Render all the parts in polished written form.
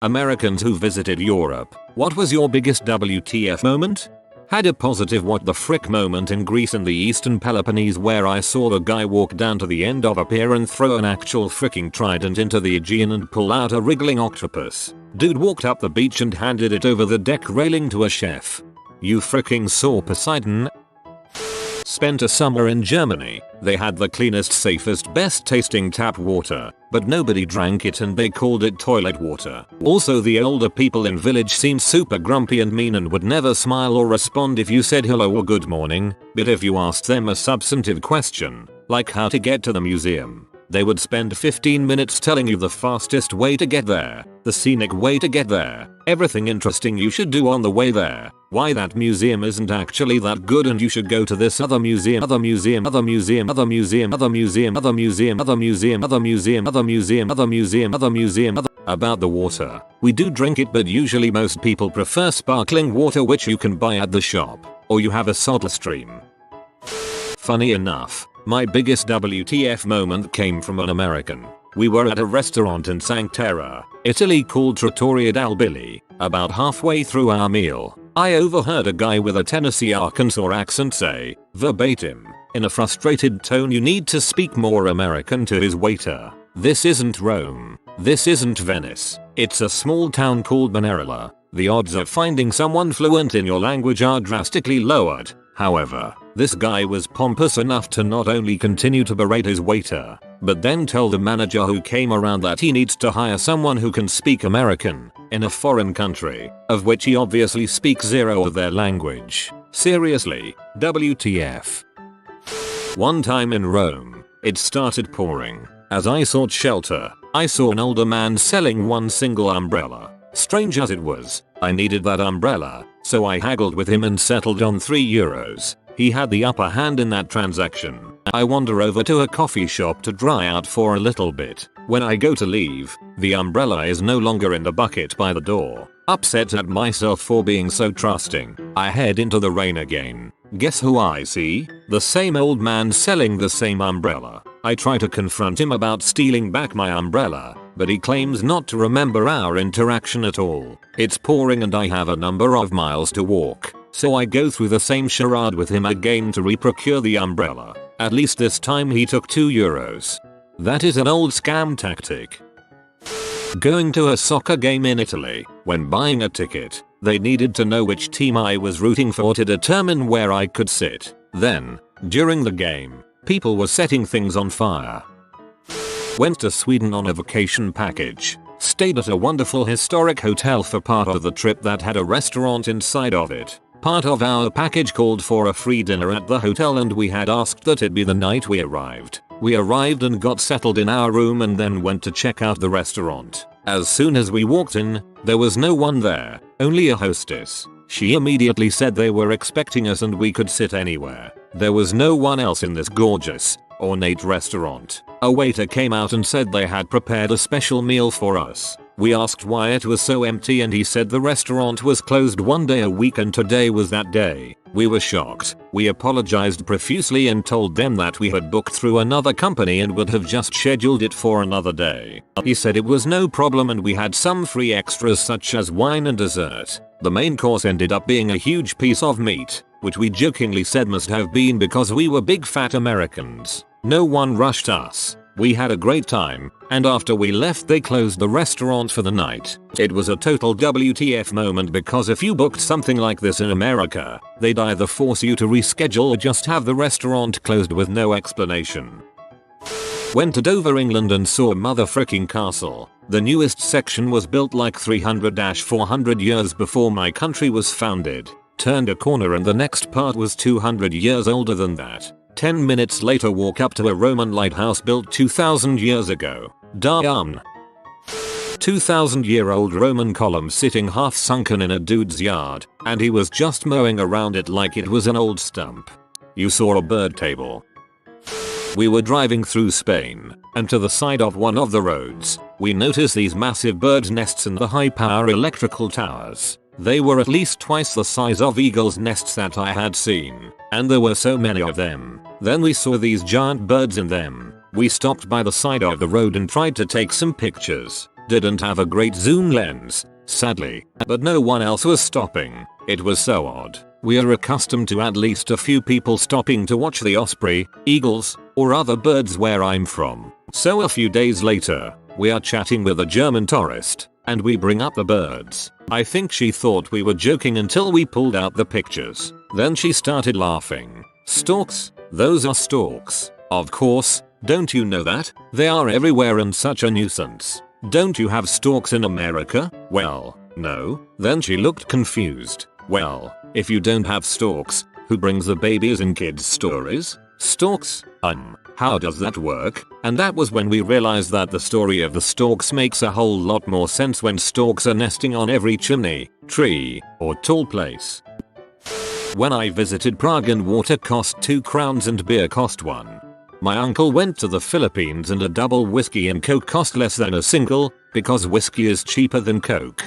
Americans who visited Europe, what was your biggest WTF moment? Had a positive what the frick moment in Greece in the Eastern Peloponnese where I saw a guy walk down to the end of a pier and throw an actual fricking trident into the Aegean and pull out a wriggling octopus. Dude walked up the beach and handed it over the deck railing to a chef. You fricking saw Poseidon? Spent a summer in Germany. They had the cleanest, safest, best tasting tap water, but nobody drank it and they called it toilet water. Also, the older people in village seemed super grumpy and mean and would never smile or respond if you said hello or good morning, but if you asked them a substantive question, like how to get to the museum, they would spend 15 minutes telling you the fastest way to get there, the scenic way to get there, everything interesting you should do on the way there, why that museum isn't actually that good and you should go to this other museum, other museum, other museum, other museum, other museum, other museum, other museum, other museum, other museum, other museum, other museum, other. About the water, we do drink it, but usually most people prefer sparkling water which you can buy at the shop, or you have a soda stream. Funny enough, my biggest WTF moment came from an American. We were at a restaurant in Cinque Terre, Italy called Trattoria del Billy. About halfway through our meal, I overheard a guy with a Tennessee Arkansas accent say, verbatim, in a frustrated tone, "You need to speak more American," to his waiter. "This isn't Rome. This isn't Venice. It's a small town called Manila. The odds of finding someone fluent in your language are drastically lowered." However, this guy was pompous enough to not only continue to berate his waiter, but then tell the manager who came around that he needs to hire someone who can speak American in a foreign country, of which he obviously speaks zero of their language. Seriously, WTF. One time in Rome, it started pouring. As I sought shelter, I saw an older man selling one single umbrella. Strange as it was, I needed that umbrella, so I haggled with him and settled on €3. He had the upper hand in that transaction. I wander over to a coffee shop to dry out for a little bit. When I go to leave, the umbrella is no longer in the bucket by the door. Upset at myself for being so trusting, I head into the rain again. Guess who I see? The same old man selling the same umbrella. I try to confront him about stealing back my umbrella, but he claims not to remember our interaction at all. It's pouring and I have a number of miles to walk, so I go through the same charade with him again to re-procure the umbrella. At least this time he took €2. That is an old scam tactic. Going to a soccer game in Italy, when buying a ticket, they needed to know which team I was rooting for to determine where I could sit. Then, during the game, people were setting things on fire. Went to Sweden on a vacation package. Stayed at a wonderful historic hotel for part of the trip that had a restaurant inside of it. Part of our package called for a free dinner at the hotel and we had asked that it be the night we arrived. We arrived and got settled in our room and then went to check out the restaurant. As soon as we walked in, there was no one there, only a hostess. She immediately said they were expecting us and we could sit anywhere. There was no one else in this gorgeous, ornate restaurant. A waiter came out and said they had prepared a special meal for us. We asked why it was so empty and he said the restaurant was closed one day a week and today was that day. We were shocked. We apologized profusely and told them that we had booked through another company and would have just scheduled it for another day. He said it was no problem and we had some free extras such as wine and dessert. The main course ended up being a huge piece of meat, which we jokingly said must have been because we were big fat Americans. No one rushed us. We had a great time, and after we left they closed the restaurant for the night. It was a total WTF moment because if you booked something like this in America, they'd either force you to reschedule or just have the restaurant closed with no explanation. Went to Dover, England and saw motherfricking castle. The newest section was built like 300-400 years before my country was founded. Turned a corner and the next part was 200 years older than that. 10 minutes later walk up to a Roman lighthouse built 2000 years ago. Damn. 2000-year-old Roman column sitting half sunken in a dude's yard, and he was just mowing around it like it was an old stump. You saw a bird table. We were driving through Spain, and to the side of one of the roads, we noticed these massive bird nests in the high-power electrical towers. They were at least twice the size of eagles' nests that I had seen, and there were so many of them. Then we saw these giant birds in them. We stopped by the side of the road and tried to take some pictures. Didn't have a great zoom lens, sadly, but no one else was stopping. It was so odd. We are accustomed to at least a few people stopping to watch the osprey, eagles, or other birds where I'm from. So a few days later, we are chatting with a German tourist, and we bring up the birds. I think she thought we were joking until we pulled out the pictures. Then she started laughing. Storks? Those are storks. Of course, don't you know that? They are everywhere and such a nuisance. Don't you have storks in America? Well, no. Then she looked confused. Well, if you don't have storks, who brings the babies in kids' stories? Storks? How does that work? And that was when we realized that the story of the storks makes a whole lot more sense when storks are nesting on every chimney, tree, or tall place. When I visited Prague and water cost 2 crowns and beer cost 1. My uncle went to the Philippines and a double whiskey and coke cost less than a single, because whiskey is cheaper than coke.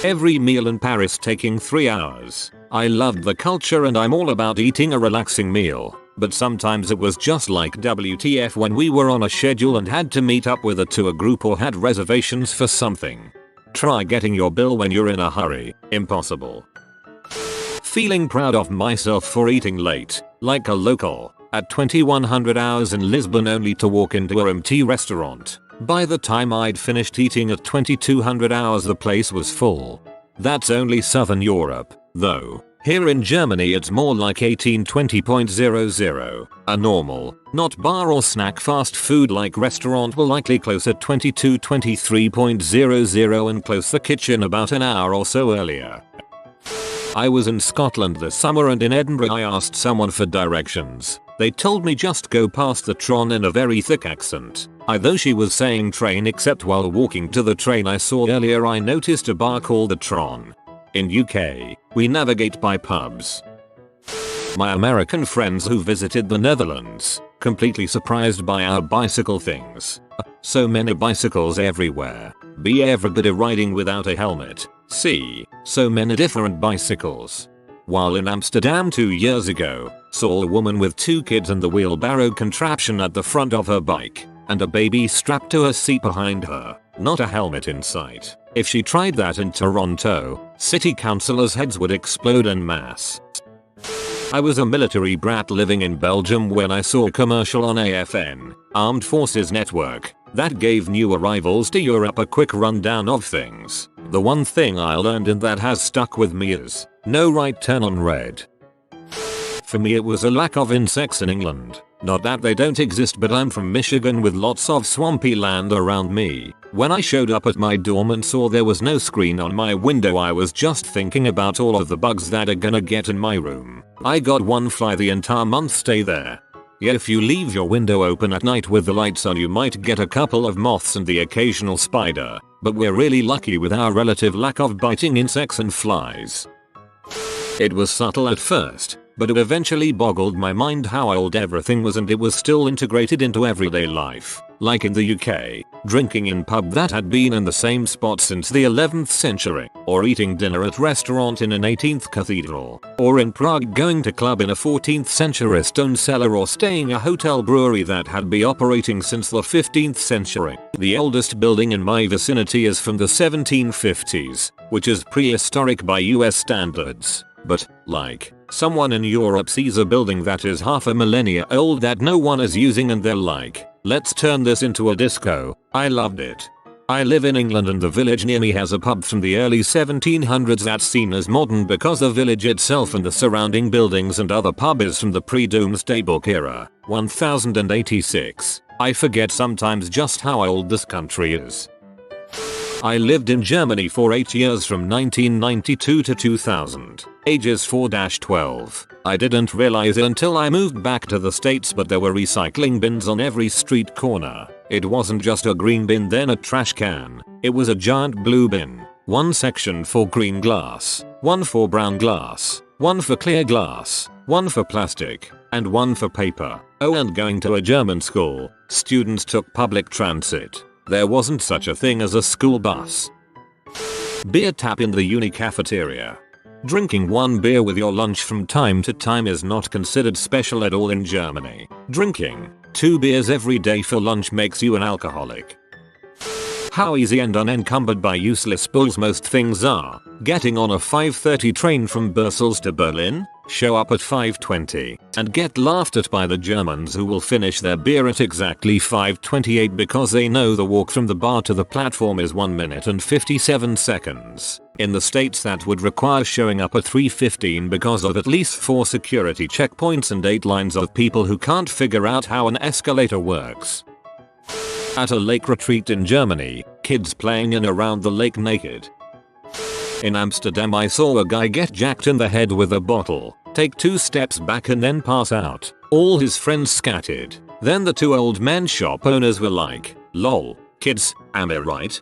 Every meal in Paris taking 3 hours. I loved the culture and I'm all about eating a relaxing meal, but sometimes it was just like WTF when we were on a schedule and had to meet up with a tour group or had reservations for something. Try getting your bill when you're in a hurry. Impossible. Feeling proud of myself for eating late, like a local, at 2100 hours in Lisbon only to walk into a empty restaurant. By the time I'd finished eating at 2200 hours the place was full. That's only Southern Europe, though. Here in Germany it's more like 1820.00. A normal, not bar or snack fast food like restaurant will likely close at 22:23.00 and close the kitchen about an hour or so earlier. I was in Scotland this summer and in Edinburgh I asked someone for directions. They told me just go past the Tron in a very thick accent. Though she was saying train except while walking to the train I saw earlier I noticed a bar called the Tron. In UK, we navigate by pubs. My American friends who visited the Netherlands, completely surprised by our bicycle things. So many bicycles everywhere. B. Everybody riding without a helmet. C. So many different bicycles. While in Amsterdam 2 years ago, saw a woman with 2 kids and the wheelbarrow contraption at the front of her bike, and a baby strapped to her seat behind her, not a helmet in sight. If she tried that in Toronto, city councillors' heads would explode en masse. I was a military brat living in Belgium when I saw a commercial on AFN, Armed Forces Network, that gave new arrivals to Europe a quick rundown of things. The one thing I learned and that has stuck with me is, no right turn on red. For me it was a lack of insects in England. Not that they don't exist, but I'm from Michigan with lots of swampy land around me. When I showed up at my dorm and saw there was no screen on my window I was just thinking about all of the bugs that are gonna get in my room. I got one fly the entire month stay there. Yeah, if you leave your window open at night with the lights on you might get a couple of moths and the occasional spider, but we're really lucky with our relative lack of biting insects and flies. It was subtle at first, but it eventually boggled my mind how old everything was and it was still integrated into everyday life. Like in the UK, drinking in pub that had been in the same spot since the 11th century, or eating dinner at restaurant in an 18th cathedral, or in Prague going to club in a 14th century stone cellar or staying a hotel brewery that had been operating since the 15th century. The oldest building in my vicinity is from the 1750s, which is prehistoric by US standards. But, like, someone in Europe sees a building that is half a millennia old that no one is using and they're like, let's turn this into a disco. I loved it. I live in England and the village near me has a pub from the early 1700s that's seen as modern because the village itself and the surrounding buildings and other pub is from the pre-Doomsday Book era, 1086. I forget sometimes just how old this country is. I lived in Germany for 8 years from 1992 to 2000, ages 4-12. I didn't realize it until I moved back to the States, but there were recycling bins on every street corner. It wasn't just a green bin then a trash can, it was a giant blue bin. One section for green glass, one for brown glass, one for clear glass, one for plastic, and one for paper. Oh, and going to a German school, students took public transit. There wasn't such a thing as a school bus. Beer tap in the uni cafeteria. Drinking one beer with your lunch from time to time is not considered special at all in Germany. Drinking 2 beers every day for lunch makes you an alcoholic. how easy and unencumbered by useless bulls most things are. Getting on a 5:30 train from Brussels to Berlin, show up at 5:20, and get laughed at by the Germans who will finish their beer at exactly 5:28 because they know the walk from the bar to the platform is 1 minute and 57 seconds. In the States that would require showing up at 3:15 because of at least 4 security checkpoints and 8 lines of people who can't figure out how an escalator works. At a lake retreat in Germany, kids playing in around the lake naked. In Amsterdam I saw a guy get jacked in the head with a bottle, take 2 steps back and then pass out. All his friends scattered. Then the 2 old men shop owners were like, lol, kids, am I right?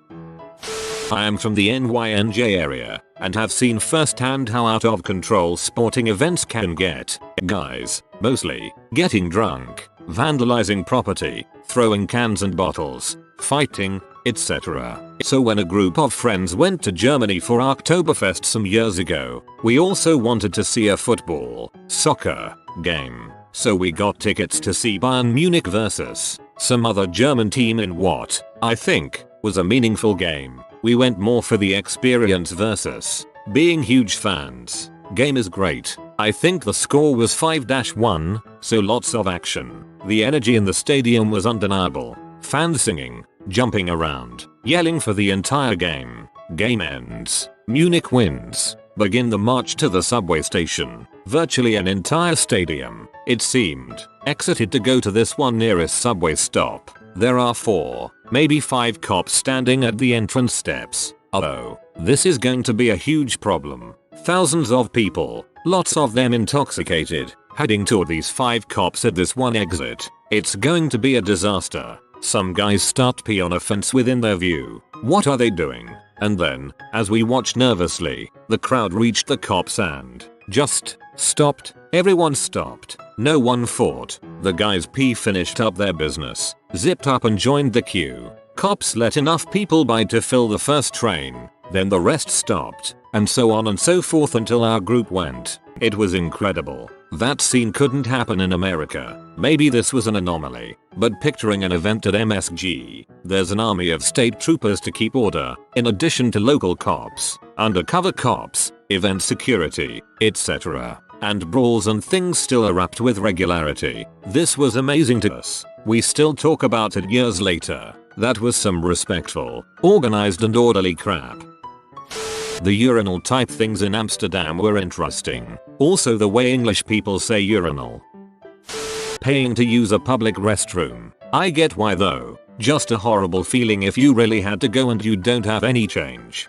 I am from the NYNJ area and have seen firsthand how out of control sporting events can get. Guys, mostly, getting drunk, vandalizing property, throwing cans and bottles, fighting, etc. So when a group of friends went to Germany for Oktoberfest some years ago, we also wanted to see a football, soccer, game. So we got tickets to see Bayern Munich versus some other German team in what, I think, was a meaningful game. We went more for the experience versus being huge fans. Game is great. I think the score was 5-1, so lots of action. The energy in the stadium was undeniable. Fans singing, jumping around, yelling for the entire game. Game ends. Munich wins. Begin the march to the subway station. Virtually an entire stadium, it seemed, exited to go to this one nearest subway stop. There are 4, maybe 5 cops standing at the entrance steps. Oh, this is going to be a huge problem. Thousands of people, lots of them intoxicated, heading toward these 5 cops at this one exit. It's going to be a disaster. Some guys start to pee on a fence within their view. What are they doing? And then, as we watched nervously, the crowd reached the cops and just stopped. Everyone stopped. No one fought. The guys pee finished up their business, zipped up and joined the queue. Cops let enough people by to fill the first train. Then the rest stopped, and so on and so forth until our group went. It was incredible. That scene couldn't happen in America. Maybe this was an anomaly, but picturing an event at MSG, there's an army of state troopers to keep order, in addition to local cops, undercover cops, event security, etc. And brawls and things still erupt with regularity. This was amazing to us. We still talk about it years later. That was some respectful, organized and orderly crap. The urinal type things in Amsterdam were interesting. Also the way English people say urinal. Paying to use a public restroom. I get why though. Just a horrible feeling if you really had to go and you don't have any change.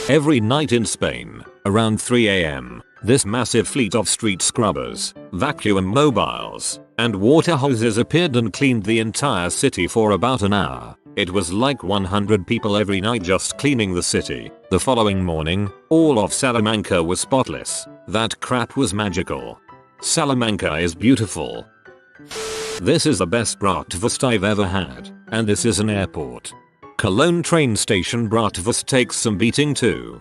Every night in Spain, around 3 AM, this massive fleet of street scrubbers, vacuum mobiles, and water hoses appeared and cleaned the entire city for about an hour. It was like 100 people every night just cleaning the city. The following morning, all of Salamanca was spotless. That crap was magical. Salamanca is beautiful. This is the best bratwurst I've ever had, and this is an airport. Cologne train station bratwurst takes some beating too.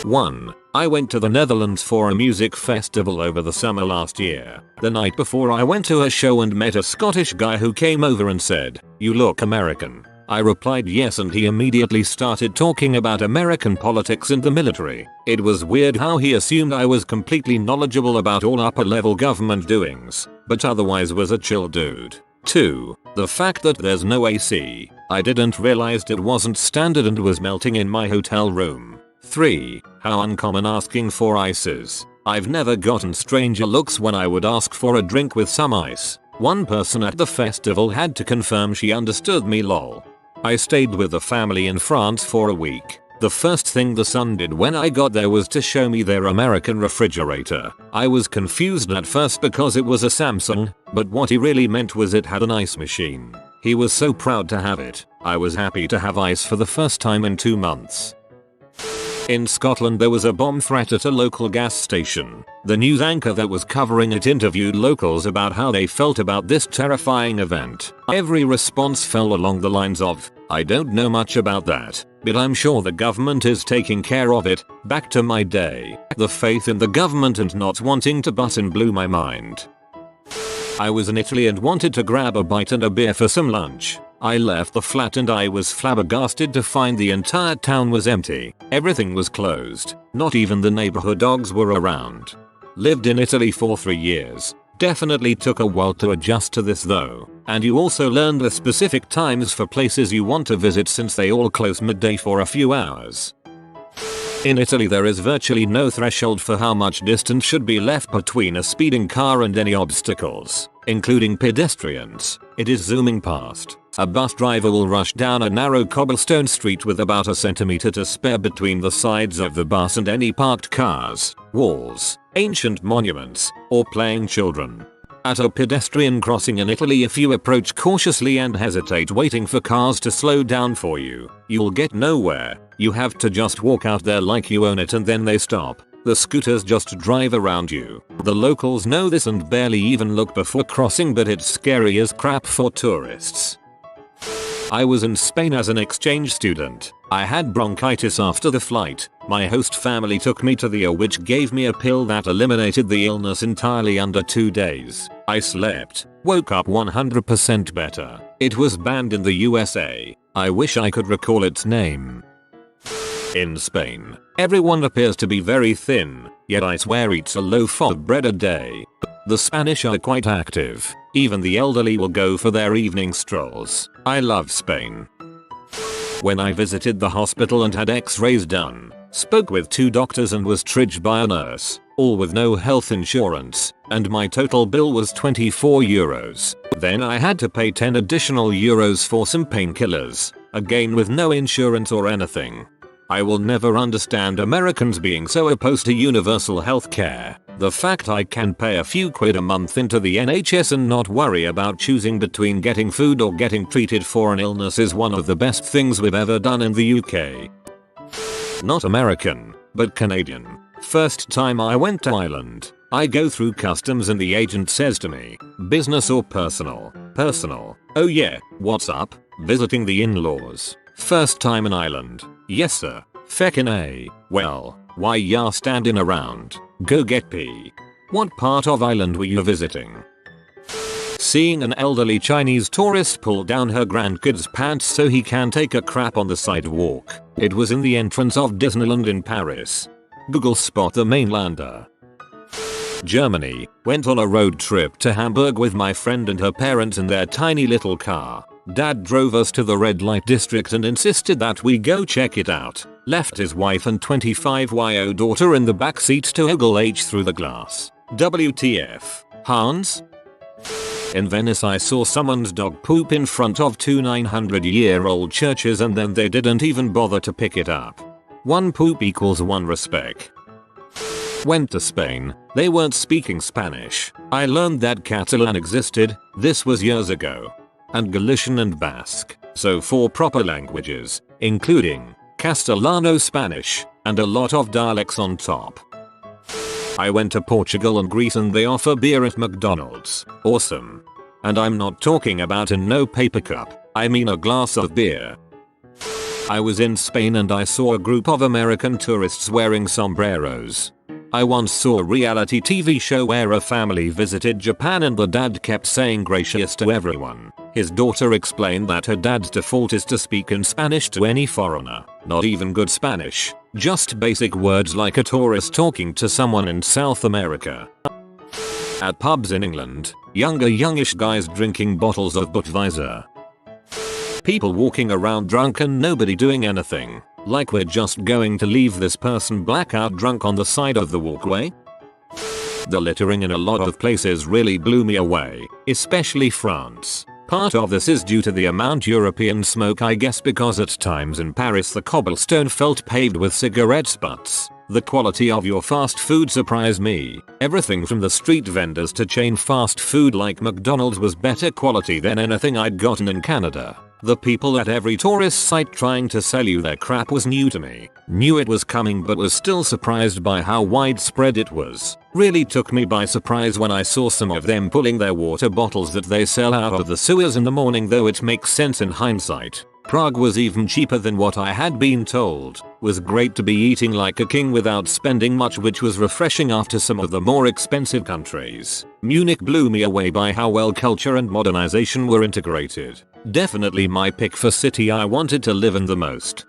1. I went to the Netherlands for a music festival over the summer last year. The night before I went to a show and met a Scottish guy who came over and said, "You look American." I replied yes and he immediately started talking about American politics and the military. It was weird how he assumed I was completely knowledgeable about all upper level government doings, but otherwise was a chill dude. 2. The fact that there's no AC. I didn't realize it wasn't standard and was melting in my hotel room. 3. How uncommon asking for ice is. I've never gotten stranger looks when I would ask for a drink with some ice. One person at the festival had to confirm she understood me lol. I stayed with the family in France for a week. The first thing the son did when I got there was to show me their American refrigerator. I was confused at first because it was a Samsung, but what he really meant was it had an ice machine. He was so proud to have it. I was happy to have ice for the first time in 2 months. In Scotland there was a bomb threat at a local gas station. The news anchor that was covering it interviewed locals about how they felt about this terrifying event. Every response fell along the lines of, "I don't know much about that, but I'm sure the government is taking care of it." Back to my day. The faith in the government and not wanting to button blew my mind. I was in Italy and wanted to grab a bite and a beer for some lunch. I left the flat and I was flabbergasted to find the entire town was empty. Everything was closed. Not even the neighborhood dogs were around. Lived in Italy for 3 years. Definitely took a while to adjust to this though. And you also learn the specific times for places you want to visit since they all close midday for a few hours. In Italy there is virtually no threshold for how much distance should be left between a speeding car and any obstacles, including pedestrians. It is zooming past. A bus driver will rush down a narrow cobblestone street with about a centimeter to spare between the sides of the bus and any parked cars, walls, ancient monuments, or playing children. At a pedestrian crossing in Italy, if you approach cautiously and hesitate waiting for cars to slow down for you, you'll get nowhere. You have to just walk out there like you own it and then they stop. The scooters just drive around you. The locals know this and barely even look before crossing, but it's scary as crap for tourists. I was in Spain as an exchange student. I had bronchitis after the flight. My host family took me to the OR, which gave me a pill that eliminated the illness entirely under 2 days. I slept, woke up 100% better. It was banned in the USA. I wish I could recall its name. In Spain, everyone appears to be very thin, yet I swear eats a loaf of bread a day. The Spanish are quite active. Even the elderly will go for their evening strolls. I love Spain. When I visited the hospital and had x-rays done, spoke with 2 doctors and was triaged by a nurse, all with no health insurance, and my total bill was 24 euros. Then I had to pay 10 additional euros for some painkillers, again with no insurance or anything. I will never understand Americans being so opposed to universal healthcare. The fact I can pay a few quid a month into the NHS and not worry about choosing between getting food or getting treated for an illness is one of the best things we've ever done in the UK. Not American, but Canadian. First time I went to Ireland. I go through customs and the agent says to me, business or personal? Personal. Oh yeah, what's up? Visiting the in-laws. First time in Ireland. Yes sir. Feckin' A. Well, why ya standing around? Go get pee. What part of Ireland were you visiting? Seeing an elderly Chinese tourist pull down her grandkid's pants so he can take a crap on the sidewalk. It was in the entrance of Disneyland in Paris. Google spot the mainlander. Germany. Went on a road trip to Hamburg with my friend and her parents in their tiny little car. Dad drove us to the red light district and insisted that we go check it out. Left his wife and 25-year-old daughter in the back seat to ogle H through the glass. WTF? Hans? In Venice I saw someone's dog poop in front of 2 900-year-old churches and then they didn't even bother to pick it up. 1 poop equals 1 respect. Went to Spain. They weren't speaking Spanish. I learned that Catalan existed. This was years ago. And Galician and Basque. So 4 proper languages, including Castellano Spanish, and a lot of dialects on top. I went to Portugal and Greece and they offer beer at McDonald's. Awesome. And I'm not talking about a no paper cup, I mean a glass of beer. I was in Spain and I saw a group of American tourists wearing sombreros. I once saw a reality TV show where a family visited Japan and the dad kept saying gracias to everyone. His daughter explained that her dad's default is to speak in Spanish to any foreigner. Not even good Spanish, just basic words like a tourist talking to someone in South America. At pubs in England, youngish guys drinking bottles of Budweiser. People walking around drunk and nobody doing anything. Like we're just going to leave this person blackout drunk on the side of the walkway? The littering in a lot of places really blew me away, especially France. Part of this is due to the amount European smoke, I guess, because at times in Paris the cobblestone felt paved with cigarette butts. The quality of your fast food surprised me. Everything from the street vendors to chain fast food like McDonald's was better quality than anything I'd gotten in Canada. The people at every tourist site trying to sell you their crap was new to me. Knew it was coming but was still surprised by how widespread it was. Really took me by surprise when I saw some of them pulling their water bottles that they sell out of the sewers in the morning, though it makes sense in hindsight. Prague was even cheaper than what I had been told. Was great to be eating like a king without spending much, which was refreshing after some of the more expensive countries. Munich blew me away by how well culture and modernization were integrated. Definitely my pick for city I wanted to live in the most.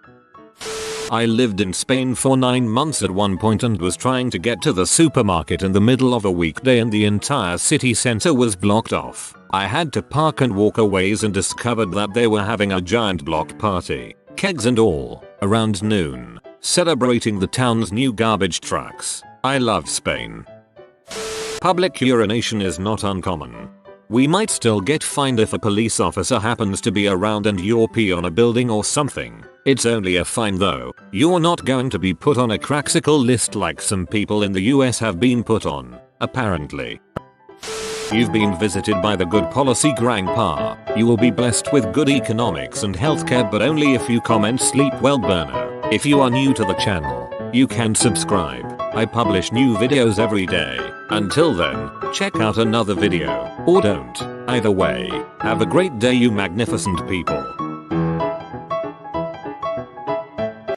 I lived in Spain for 9 months at one point and was trying to get to the supermarket in the middle of a weekday and the entire city center was blocked off. I had to park and walk a ways and discovered that they were having a giant block party, kegs and all, around noon, celebrating the town's new garbage trucks. I love Spain. Public urination is not uncommon. We might still get fined if a police officer happens to be around and you pee on a building or something. It's only a fine though. You're not going to be put on a craxical list like some people in the US have been put on, apparently. You've been visited by the good policy grandpa. You will be blessed with good economics and healthcare, but only if you comment sleep well burner. If you are new to the channel, you can subscribe. I publish new videos every day. Until then, check out another video, or don't. Either way, have a great day you magnificent people.